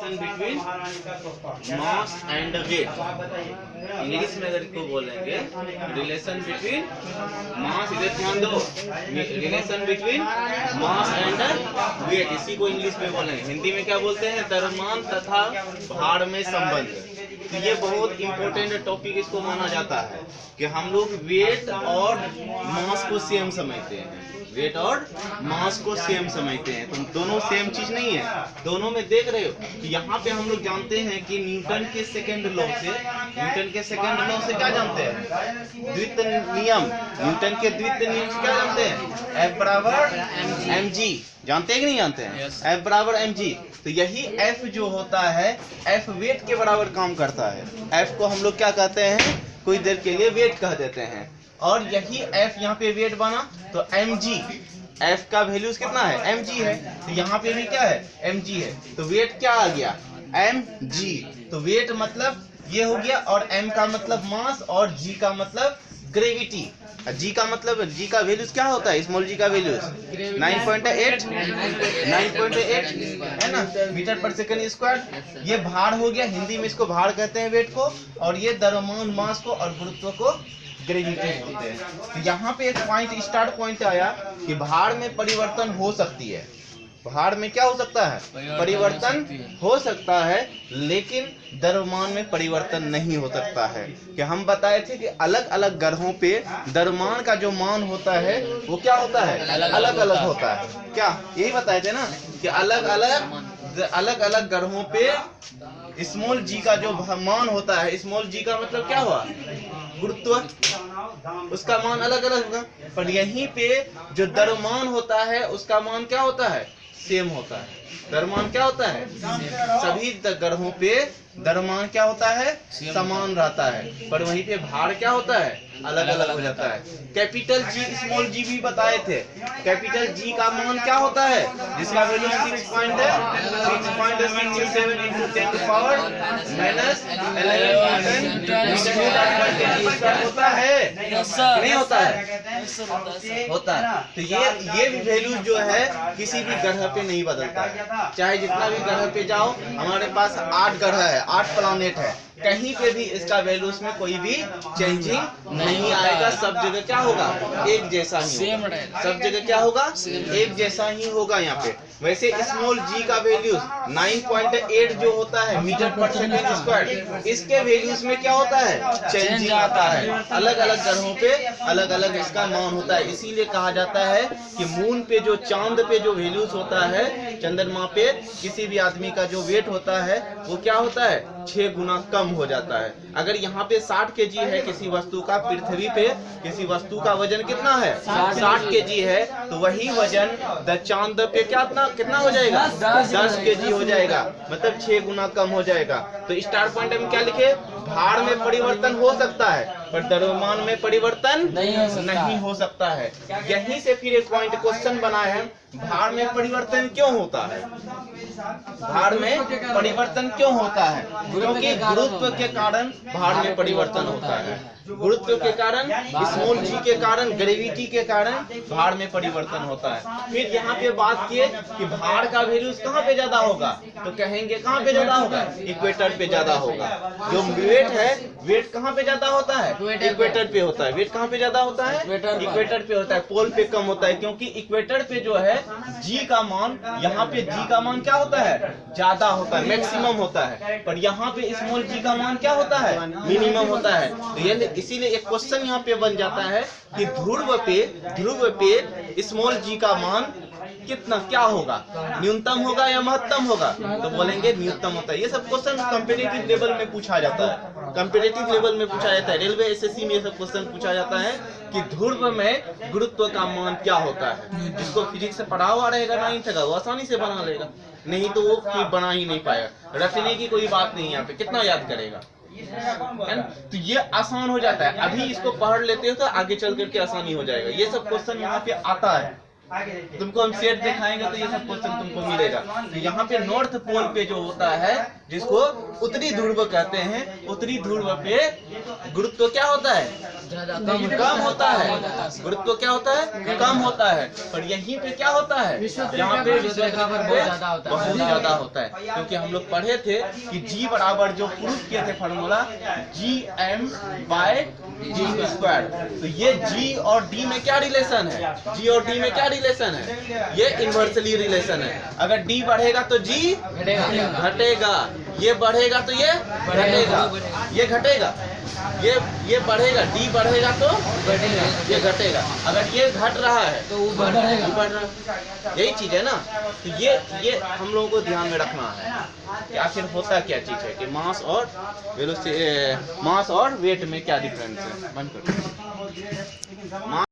Relation between mass and weight. English में अगर इसको बोलेंगे रिलेशन बिटवीन मास, इधर ध्यान दो, relation between mass and weight, इसी को इंग्लिश में बोलेंगे। हिंदी में क्या बोलते हैं? द्रव्यमान तथा भार में संबंध। तो ये बहुत इंपॉर्टेंट टॉपिक इसको माना जाता है कि हम लोग वेट और मास को सेम समझते हैं, वेट और मास को सेम समझते हैं। तो दोनों सेम चीज नहीं है, दोनों में देख रहे हो। तो यहाँ पे हम लोग जानते हैं कि न्यूटन के सेकंड लॉ से क्या जानते हैं? द्वितीय नियम, न्यूटन के द्वितीय नियम से क्या जानते हैं? F बराबर mg, जानते हैं कि नहीं जानते हैं? F बराबर mg। तो यही F जो होता है, F वेट के बराबर काम करता है। F को हम लोग क्या कहते हैं? कुछ देर के लिए वेट कह देते हैं। और यही F यहाँ पे वेट बना तो mg, F का वैल्यूज कितना है? mg है। तो यहाँ पे भी क्या है? mg है। तो वेट क्या आ गया? mg। तो वेट मतलब ये हो गया, और m का मतलब मास, और g का मतलब ग्रेविटी। g का मतलब, g का वैल्यूज क्या होता है? स्मॉल g का वैल्यूज 9.8 है ना, मीटर पर सेकंड स्क्वायर। ये भार हो गया, हिंदी में इसको भार कहते हैं वेट को, और ये द्रव्यमान मास को, और गुरुत्व को ग्रेविटी बोलते हैं। तो यहाँ पे एक पॉइंट, स्टार्ट पॉइंट आया कि भार में परिवर्तन हो सकती है। भार में क्या हो सकता है? परिवर्तन हो सकता है, लेकिन द्रव्यमान में परिवर्तन नहीं हो सकता है। कि हम बताए थे कि अलग अलग ग्रहों पे द्रव्यमान का जो मान होता है वो क्या होता है? अलग अलग होता है। क्या यही बताए थे ना कि अलग अलग ग्रहों पे स्मॉल जी का जो मान होता है, स्मॉल जी का मतलब क्या हुआ? गुरुत्व, उसका मान अलग अलग होगा। पर यहीं पे जो द्रव्यमान होता है उसका मान क्या होता है? सेम होता है। द्रव्यमान क्या होता है? सभी ग्रहों पे द्रव्यमान क्या होता है? समान रहता है। पर वहीं पे भार क्या होता है? अलग अलग हो जाता है। कैपिटल जी, स्मॉल जी भी बताए थे। कैपिटल जी का मान क्या होता है? जिसका वैल्यू 6.67 into 10 to power -11 होता है, नहीं होता है? होता है। तो ये भी वैल्यू जो है किसी भी ग्रह पे नहीं बदलता है। चाहे जितना भी ग्रह पे जाओ, हमारे पास 8 ग्रह है, 8 प्लैनेट है, कहीं पे भी इसका वैल्यूज में कोई भी चेंजिंग नहीं आएगा। सब जगह क्या होगा? एक जैसा ही होगा। सब जगह क्या होगा? एक जैसा ही होगा। यहाँ पे वैसे स्मॉल जी का वैल्यूज 9.8 जो होता है मीटर पर सेकंड स्क्वायर, इसके वैल्यूज में क्या होता है? चेंजिंग आता है। अलग अलग ग्रहों पे अलग अलग इसका मान होता है। इसीलिए कहा जाता है कि मून पे जो, चांद पे जो वैल्यूज होता है, चंद्रमा पे किसी भी आदमी का जो वेट होता है वो क्या होता है? 6 गुना कम हो जाता है। अगर यहाँ पे 60 kg है किसी वस्तु का, पृथ्वी पे किसी वस्तु का वजन कितना है? 60 kg है, तो वही वजन चांद पे कितना हो जाएगा? 10 kg हो जाएगा, मतलब 6 गुना कम हो जाएगा। तो स्टार पॉइंट में क्या लिखे? भार में परिवर्तन हो सकता है, पर द्रव्यमान में परिवर्तन नहीं हो सकता है। यहीं से फिर एक पॉइंट क्वेश्चन बना है, भार में परिवर्तन क्यों होता है? भार में परिवर्तन क्यों होता है? क्योंकि गुरुत्व के कारण भार में परिवर्तन होता है। गुरुत्व के कारण, स्मॉल जी के कारण, ग्रेविटी के कारण भार में परिवर्तन होता है। फिर यहाँ पे बात किए कि भार का वैल्यूज कहाँ पे ज्यादा होगा, तो कहेंगे कहाँ पे ज्यादा होगा? इक्वेटर पे ज्यादा होगा। जो वेट है, वेट कहाँ पे ज्यादा होता है? इक्वेटर पे होता है। वेट कहाँ पे ज्यादा होता है? इक्वेटर पे होता है। पोल पे कम होता है, क्योंकि इक्वेटर पे जो है जी का मान, यहाँ पे जी का मान क्या होता है? ज्यादा होता है, मैक्सिमम होता है। पर यहाँ पे स्मॉल जी का मान क्या होता है? मिनिमम होता है। तो ये इसीलिए एक क्वेश्चन यहाँ पे बन जाता है कि ध्रुव पे स्मॉल जी का मान कितना, क्या होगा? न्यूनतम होगा या महत्तम होगा? तो बोलेंगे न्यूनतम होता है। ये सब क्वेश्चन कॉम्पिटिटिव लेवल में पूछा जाता है। कॉम्पिटिटिव लेवल में पूछा जाता है, रेलवे एसएससी में ये सब क्वेश्चन पूछा जाता है कि ध्रुव में गुरुत्व का मान क्या होता है। जिसको फिजिक्स से पढ़ा हुआ रहेगा 9th का, वो आसानी से बना लेगा, नहीं तो वो फिर बना ही नहीं पाएगा। रटने की कोई बात नहीं, यहाँ पे कितना याद करेगा? तो ये आसान हो जाता है। अभी इसको पढ़ लेते हो तो आगे चल करके आसानी हो जाएगा। ये सब क्वेश्चन यहाँ पे आता है। तुमको हम सेट दिखाएंगे तो ये सब क्वेश्चन तुमको मिलेगा। तो यहाँ पे नॉर्थ पोल पे जो होता है, जिसको उत्तरी ध्रुव कहते हैं, उत्तरी ध्रुव पे गुरुत्व क्या होता है? कम होता है, गुरुत्व क्या होता है, कम होता है। पर यहीं पे क्या होता है, यहाँ पे बहुत ज्यादा होता है, क्योंकि हम लोग पढ़े थे कि G बराबर जो प्रूफ किए थे फार्मूला Gm/g²। तो ये G और D में क्या रिलेशन है, G और D में क्या रिलेशन है, ये इन्वर्सली रिलेशन है। अगर D बढ़ेगा तो G घटेगा, ये बढ़ेगा तो ये घटेगा, ये घटेगा, ये बढ़ेगा, D बढ़ेगा तो ये घटेगा। अगर ये घट रहा है तो वो बढ़ रहा है, यही चीज है ना। तो ये हम लोगों को ध्यान में रखना है कि आखिर होता क्या चीज है, कि मास और वेलोसिटी, मास और वेट में क्या डिफरेंस है। बंद करो।